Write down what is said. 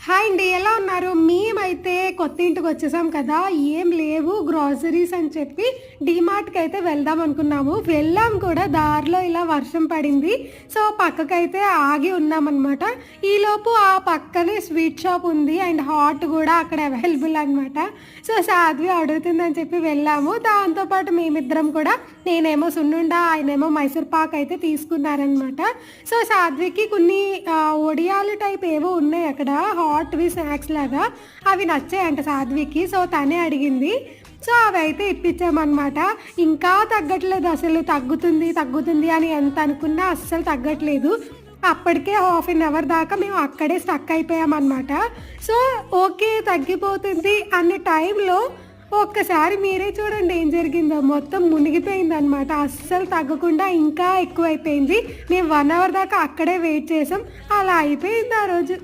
Hi అండి, ఎలా ఉన్నారు? మేమైతే కొత్త ఇంటికి వచ్చేసాం కదా, ఏం లేవు గ్రాసరీస్ అని చెప్పి డీమార్ట్కి అయితే వెళ్దాం అనుకున్నాము. వెళ్ళాం కూడా, దారిలో ఇలా వర్షం పడింది. సో పక్కకైతే ఆగి ఉన్నామన్నమాట. ఈలోపు ఆ పక్కనే స్వీట్ షాప్ ఉంది అండ్ హాట్ కూడా అక్కడ అవైలబుల్ అనమాట. సో సాధ్వి అడుగుతుందని చెప్పి వెళ్ళాము. దాంతోపాటు మేమిద్దరం కూడా, నేనేమో సున్నుండ, ఆయనేమో మైసూర్ పాక్ అయితే తీసుకున్నారనమాట. సో సాధ్వికి కొన్ని ఒడియాలు టైప్ ఏవో ఉన్నాయి అక్కడ, హాట్వి స్నాక్స్ లాగా, అవి నచ్చాయంట సాధ్వికి. సో తనే అడిగింది. సో అవి అయితే ఇప్పించామన్నమాట. ఇంకా తగ్గట్లేదు అసలు, తగ్గుతుంది తగ్గుతుంది అని ఎంత అనుకున్నా అస్సలు తగ్గట్లేదు. అప్పటికే హాఫ్ అన్ అవర్ దాకా మేము అక్కడే స్టక్ అయిపోయామన్నమాట. సో ఓకే తగ్గిపోతుంది అనే టైంలో ఒక్కసారి మీరే చూడండి ఏం జరిగిందో. మొత్తం మునిగిపోయింది అనమాట, అస్సలు తగ్గకుండా ఇంకా ఎక్కువైపోయింది. మేము 1 అవర్ దాకా అక్కడే వెయిట్ చేసాం. అలా అయిపోయింది ఆ రోజు.